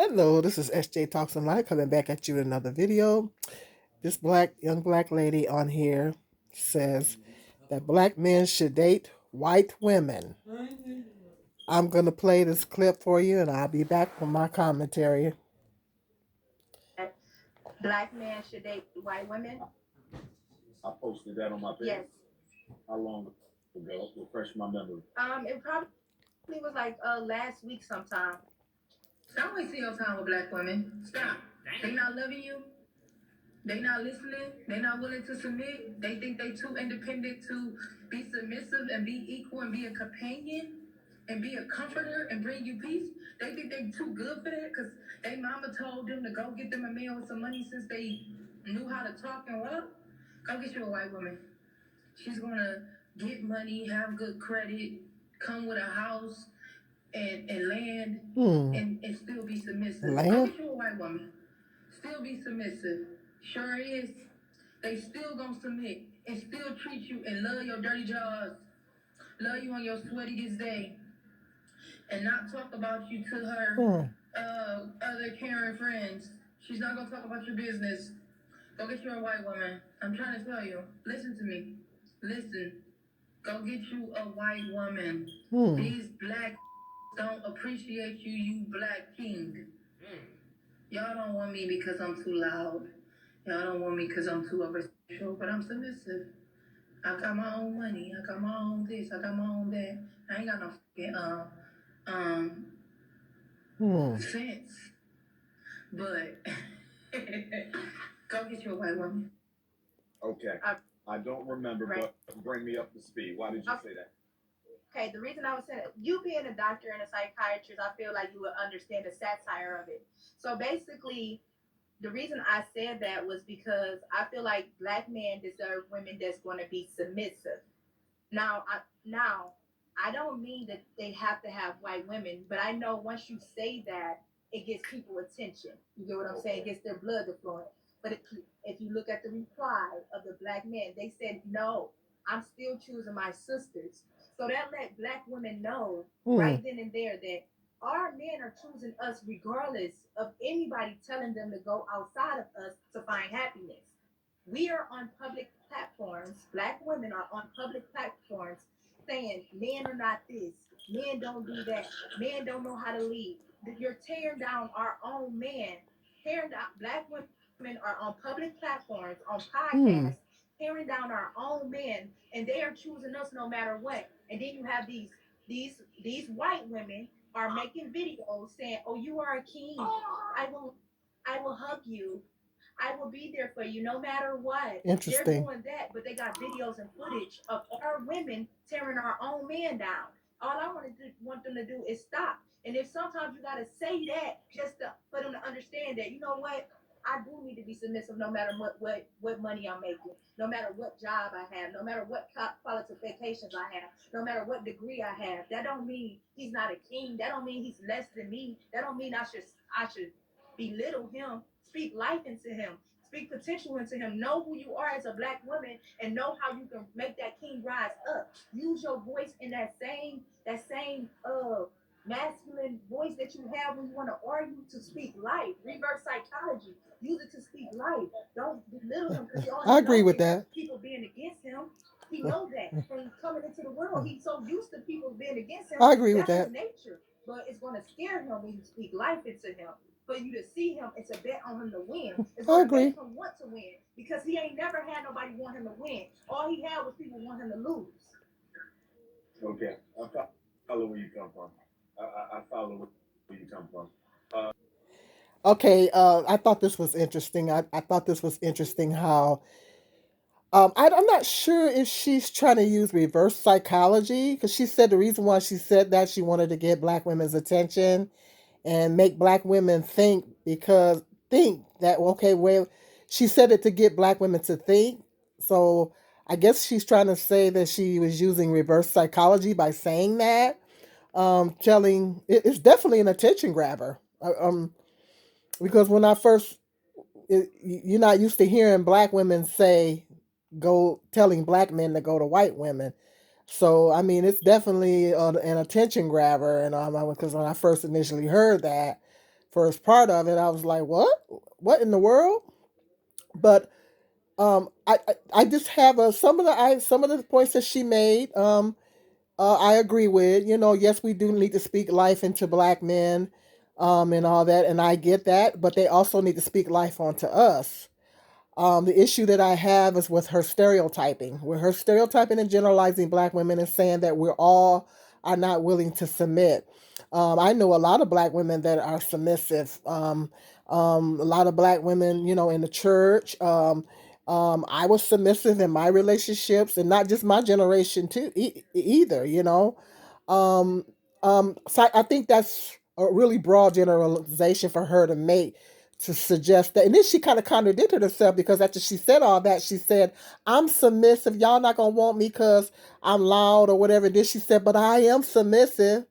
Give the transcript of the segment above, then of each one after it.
Hello, this is SJ Talks Online coming back at you with another video. This young black lady on here says that black men should date white women. I'm going to play this clip for you and I'll be back with my commentary. Black men should date white women. I posted that on my page. Yes. How long ago? Refresh my memory. It probably was like last week sometime. Stop wasting your time with black women. Stop. They not loving you. They not listening. They not willing to submit. They think they too independent to be submissive and be equal and be a companion and be a comforter and bring you peace. They think they too good for that because they mama told them to go get them a man with some money since they knew how to talk and walk. Go get you a white woman. She's gonna get money, have good credit, come with a house and land and still be submissive. Land? Go get you a white woman. Still be submissive. Sure is. They still gonna submit and still treat you and love your dirty jaws. Love you on your sweatiest day. And not talk about you to her other Karen friends. She's not gonna talk about your business. Go get you a white woman. I'm trying to tell you. Listen to me. Listen. Go get you a white woman. These black don't appreciate you, you black king. Y'all don't want me because I'm too loud. Y'all don't want me because I'm too oversexual, but I'm submissive. I got my own money. I got my own this. I got my own that. I ain't got no fucking sense. But go get you a white woman. Okay. I don't remember, right. But bring me up to speed. Why did you say that? Okay, the reason I was saying it, you being a doctor and a psychiatrist, I feel like you would understand the satire of it. So basically, the reason I said that was because I feel like black men deserve women that's going to be submissive. Now, I don't mean that they have to have white women, but I know once you say that, it gets people attention. You get what I'm saying? It gets their blood to flowing. But if you look at the reply of the black men, they said, no, I'm still choosing my sisters. So that let black women know right then and there that our men are choosing us regardless of anybody telling them to go outside of us to find happiness. We are on public platforms, black women are on public platforms saying men are not this, men don't do that, men don't know how to lead. You're tearing down our own men. Tearing down black women are on public platforms, on podcasts, tearing down our own men, and they are choosing us no matter what. And then you have these white women are making videos saying, "Oh, you are a king. I will hug you. I will be there for you no matter what." Interesting. They're doing that, but they got videos and footage of our women tearing our own men down. All I want them to do is stop. And if sometimes you gotta say that just for them to understand that, you know what, I do need to be submissive no matter what money I'm making, no matter what job I have, no matter what qualifications I have, no matter what degree I have. That don't mean he's not a king. That don't mean he's less than me. That don't mean I should belittle him. Speak life into him. Speak potential into him. Know who you are as a black woman and know how you can make that king rise up. Use your voice in that same masculine voice that you have when you want to argue to speak life. Reverse psychology. Use it to speak life. Don't belittle him because I agree with that. people being against him. He knows that from coming into the world. He's so used to people being against him. I agree with That's that. his nature. But it's going to scare him when you speak life into him. For you to see him and to bet on him to win. It's going to make him want to win because he ain't never had nobody want him to win. All he had was people want him to lose. Okay, I follow where you come from. I follow where you come from. Okay, I thought this was interesting. I thought this was interesting how I'm not sure if she's trying to use reverse psychology because she said the reason why she said that she wanted to get black women's attention and make black women think that okay, well, she said it to get black women to think. So I guess she's trying to say that she was using reverse psychology by saying that. Telling it's definitely an attention grabber. Because when I first, you're not used to hearing black women say go telling black men to go to white women. So I mean, it's definitely an attention grabber, and because when I first initially heard that, first part of it, I was like, what in the world? But I just have some of the points that she made. I agree with. Yes, we do need to speak life into black men, and all that, and I get that. But they also need to speak life onto us. The issue that I have is with her stereotyping and generalizing black women and saying that we're all are not willing to submit. I know a lot of black women that are submissive. A lot of black women, in the church. I was submissive in my relationships, and not just my generation too, either. Um, so I think that's a really broad generalization for her to make, to suggest that. And then she kind of contradicted herself, because after she said all that, she said, I'm submissive. Y'all not going to want me because I'm loud or whatever. Then she said, but I am submissive.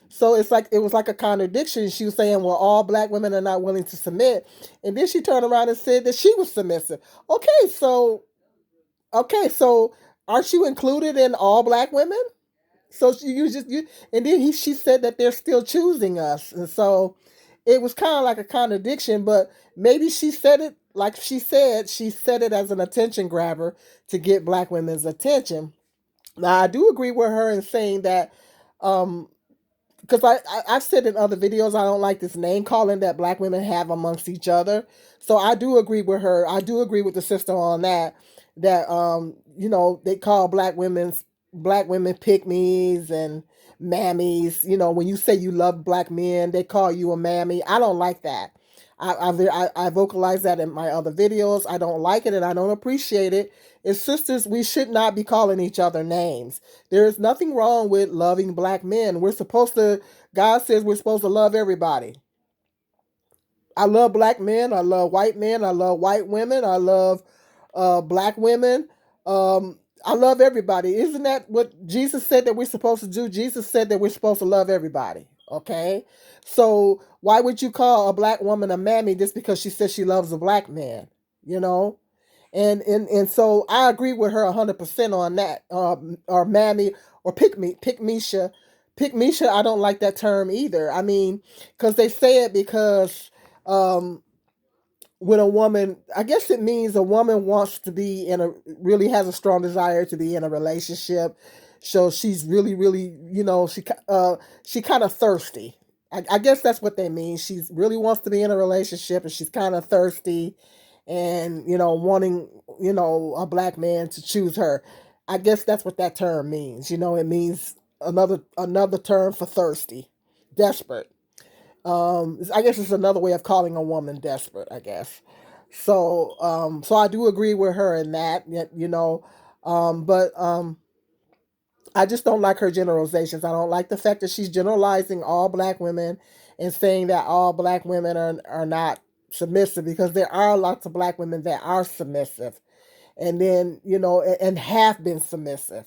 So it was like a contradiction. She was saying, well, all black women are not willing to submit. And then she turned around and said that she was submissive. Okay, so aren't you included in all black women? So and then she said that they're still choosing us, and so it was kind of like a contradiction. But maybe she said it like she said it as an attention grabber to get black women's attention. Now I do agree with her in saying that, um, because I've said in other videos, I don't like this name calling that black women have amongst each other. So I do agree with her. I do agree with the sister on that. That they call black women pick me's and mammies. When you say you love black men, they call you a mammy. I don't like that. I vocalize that in my other videos. I don't like it and I don't appreciate it. As sisters, we should not be calling each other names. There is nothing wrong with loving black men. God says we're supposed to love everybody. I love black men. I love white men. I love white women. I love black women. I love everybody. Isn't that what Jesus said that we're supposed to do? Jesus said that we're supposed to love everybody. Okay? So why would you call a black woman a mammy just because she says she loves a black man? You know? And so I agree with her 100% on that. Or mammy, or pick Misha. I don't like that term either. I mean, because they say it because, um, when a woman, I guess it means a woman wants to be really has a strong desire to be in a relationship. So she's really, really, she kind of thirsty. I guess that's what they mean. She really wants to be in a relationship, and she's kind of thirsty, and wanting, a black man to choose her. I guess that's what that term means. It means another term for thirsty, desperate. I guess it's another way of calling a woman desperate, I guess. So I do agree with her in that, but I just don't like her generalizations. I don't like the fact that she's generalizing all black women and saying that all black women are not submissive, because there are lots of black women that are submissive, and then and have been submissive.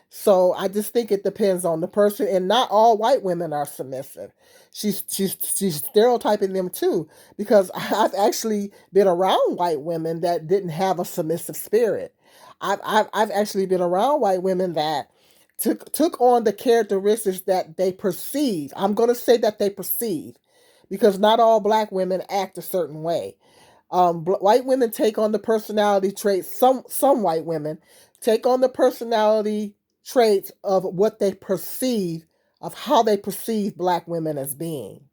So I just think it depends on the person, and not all white women are submissive. She's stereotyping them too, because I've actually been around white women that didn't have a submissive spirit. I've actually been around white women that took on the characteristics that they perceive. I'm going to say that they perceive, because not all black women act a certain way. White women take on the personality traits. Some white women take on the personality traits of what they perceive, of how they perceive black women as being.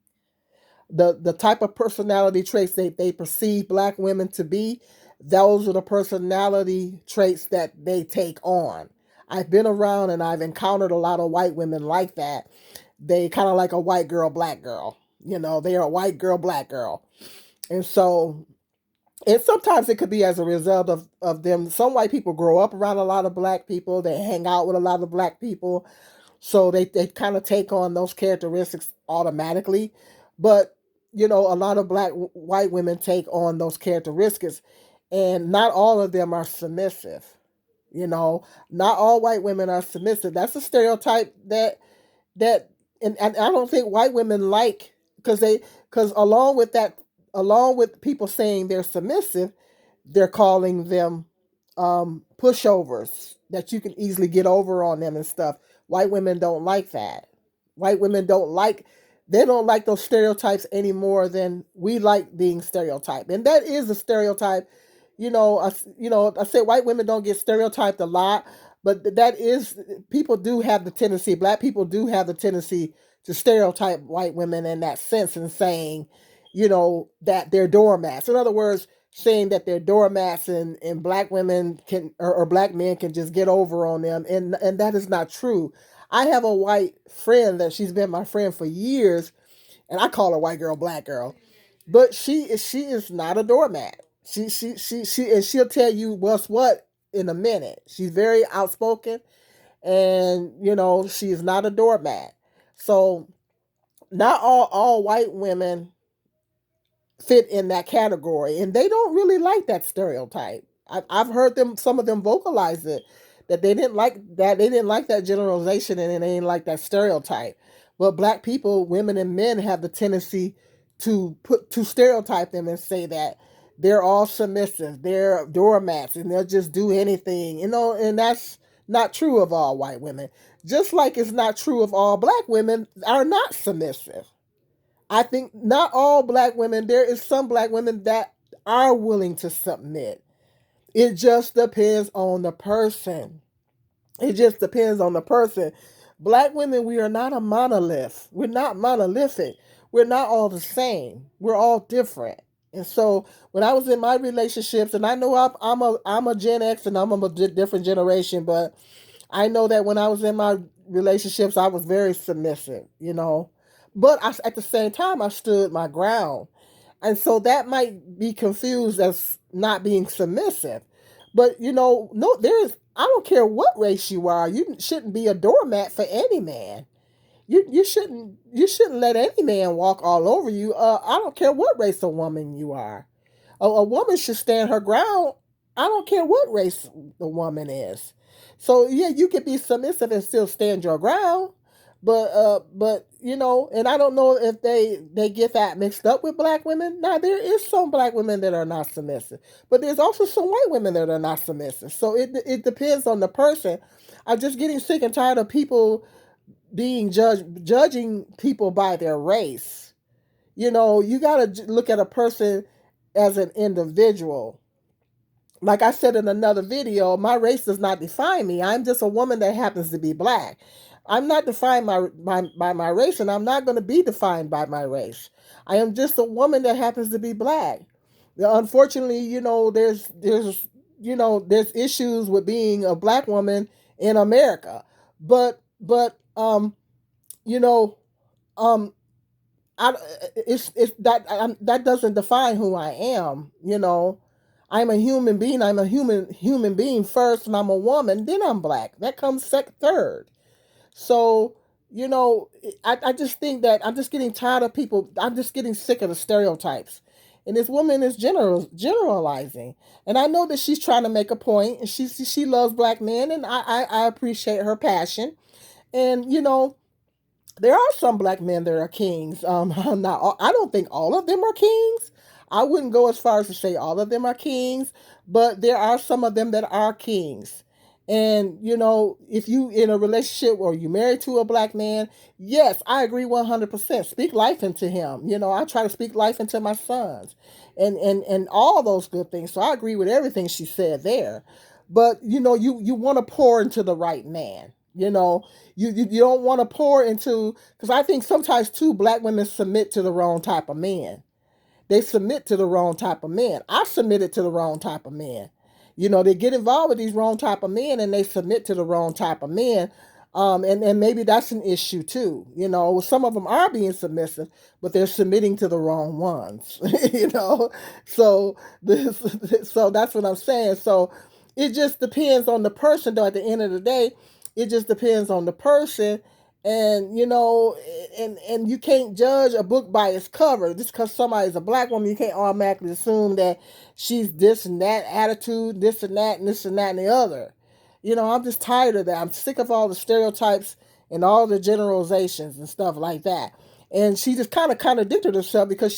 The type of personality traits they perceive black women to be, those are the personality traits that they take on. I've been around and I've encountered a lot of white women like that. They kind of like a white girl, black girl. They are a white girl, black girl. And so, and sometimes it could be as a result of them. Some white people grow up around a lot of black people. They hang out with a lot of black people. So they kind of take on those characteristics automatically. But, a lot of white women take on those characteristics, and not all of them are submissive. Not all white women are submissive. That's a stereotype that and I don't think white women like, because along with people saying they're submissive, they're calling them pushovers that you can easily get over on them and stuff. White women don't like that. White women don't like they don't like those stereotypes any more than we like being stereotyped. And that is a stereotype. I say white women don't get stereotyped a lot, but that is, people do have the tendency, black people do have the tendency to stereotype white women in that sense, and saying, that they're doormats. In other words, saying that they're doormats, and black women can, or black men can just get over on them. And that is not true. I have a white friend that she's been my friend for years, and I call her white girl, black girl, but she is not a doormat. And she'll tell you what's what in a minute. She's very outspoken, and she is not a doormat. So not all white women fit in that category, and they don't really like that stereotype. I've heard some of them vocalize it, that they didn't like that generalization, and they didn't like that stereotype. But black people, women and men, have the tendency to stereotype them and say that they're all submissive, they're doormats, and they'll just do anything, and that's not true of all white women. Just like it's not true of all black women are not submissive. I think not all black women, there is some black women that are willing to submit. It just depends on the person. It just depends on the person. Black women, we are not a monolith. We're not monolithic. We're not all the same. We're all different. And so when I was in my relationships, and I know I'm a Gen X, and I'm a different generation, but I know that when I was in my relationships, I was very submissive. But at the same time, I stood my ground. And so that might be confused as not being submissive. But, no, I don't care what race you are, you shouldn't be a doormat for any man. You shouldn't let any man walk all over you. I don't care what race of woman you are. A woman should stand her ground. I don't care what race the woman is. So yeah, you can be submissive and still stand your ground. But and I don't know if they get that mixed up with black women. Now there is some black women that are not submissive, but there's also some white women that are not submissive. So it depends on the person. I'm just getting sick and tired of people being judging people by their race. You got to look at a person as an individual. Like I said in another video, my race does not define me. I'm just a woman that happens to be black. I'm not defined by my race, and I'm not going to be defined by my race. I am just a woman that happens to be black. Unfortunately, there's issues with being a black woman in America, but you know um I it's that that doesn't define who I am. I'm a human being. I'm a human being first, and I'm a woman. Then I'm black. That comes third. So I just think that I'm just getting tired of people. I'm just getting sick of the stereotypes. And this woman is generalizing, and I know that she's trying to make a point, and she loves black men, and I appreciate her passion. And there are some black men that are kings. I don't think all of them are kings. I wouldn't go as far as to say all of them are kings, but there are some of them that are kings. And if you in a relationship or you married to a black man, yes, I agree 100%. Speak life into him. I try to speak life into my sons, and all those good things. So I agree with everything she said there. But you want to pour into the right man. You don't want to pour into, because I think sometimes too black women submit to the wrong type of men. They submit to the wrong type of men. I submitted to the wrong type of men. They get involved with these wrong type of men, and they submit to the wrong type of men. And maybe that's an issue too. Some of them are being submissive, but they're submitting to the wrong ones. So so that's what I'm saying. So it just depends on the person, though. At the end of the day, it just depends on the person. And and you can't judge a book by its cover. Just because somebody's a black woman, you can't automatically assume that she's this and that attitude, this and that, and this and that and the other. I'm just tired of that. I'm sick of all the stereotypes and all the generalizations and stuff like that. And she just kind of contradicted herself, because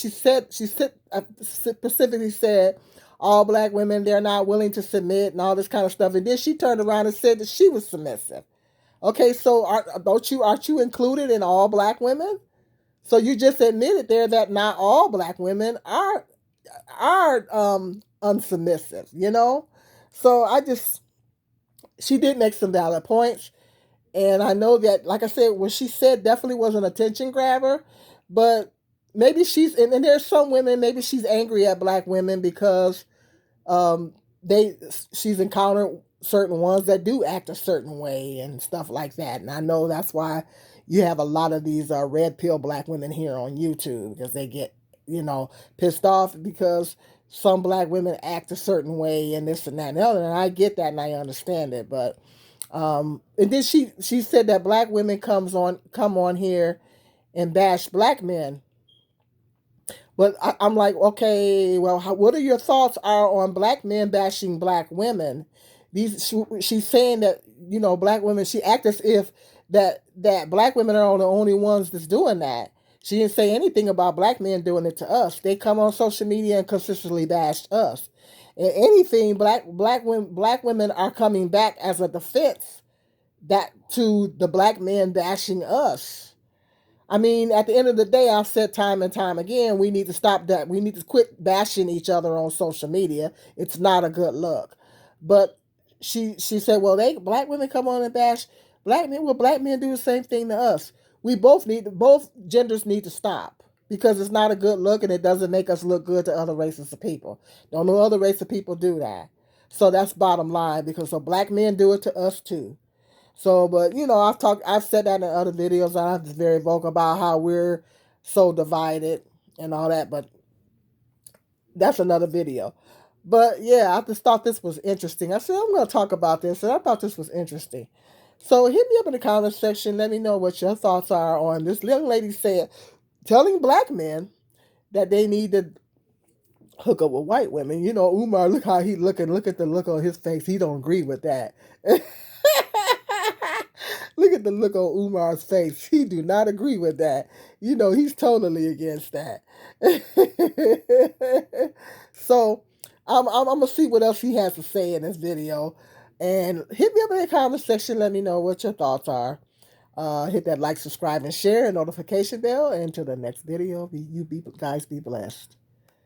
specifically said all black women, they're not willing to submit and all this kind of stuff. And then she turned around and said that she was submissive. Okay, so aren't you included in all black women? So you just admitted there that not all black women are unsubmissive, you know? So I just she did make some valid points. And I know that, like I said, what she said definitely was an attention grabber, but maybe and there's some women, maybe she's angry at black women because um, they she's encountered certain ones that do act a certain way and stuff like that. And I know that's why you have a lot of these red pill black women here on YouTube because they get pissed off because some black women act a certain way and this and that and the other. And I get that and I understand it, but and then she said that black women come on here and bash black men. But I'm like, okay, well, what are your thoughts are on black men bashing black women? She's saying that black women. She acts as if that black women are the only ones that's doing that. She didn't say anything about black men doing it to us. They come on social media and consistently bash us. And anything black women are coming back as a defense that to the black men bashing us. I mean, at the end of the day, I've said time and time again, we need to stop that. We need to quit bashing each other on social media. It's not a good look. But she said, well, they black women come on and bash black men. Well, black men do the same thing to us. Both genders need to stop because it's not a good look and it doesn't make us look good to other races of people. Don't know other races of people do that. So that's bottom line because so black men do it to us too. So, but I've said that in other videos. And I'm just very vocal about how we're so divided and all that. But that's another video. But yeah, I just thought this was interesting. I said I'm going to talk about this, and I thought this was interesting. So hit me up in the comment section. Let me know what your thoughts are on this. Young lady said, telling black men that they need to hook up with white women. Umar, look how he looking. Look at the look on his face. He don't agree with that. Look at the look on Umar's face. He do not agree with that. He's totally against that. So I'm gonna see what else he has to say in this video, and hit me up in the comment section. Let me know what your thoughts are. Hit that like, subscribe, and share, and notification bell. And until the next video, guys be blessed.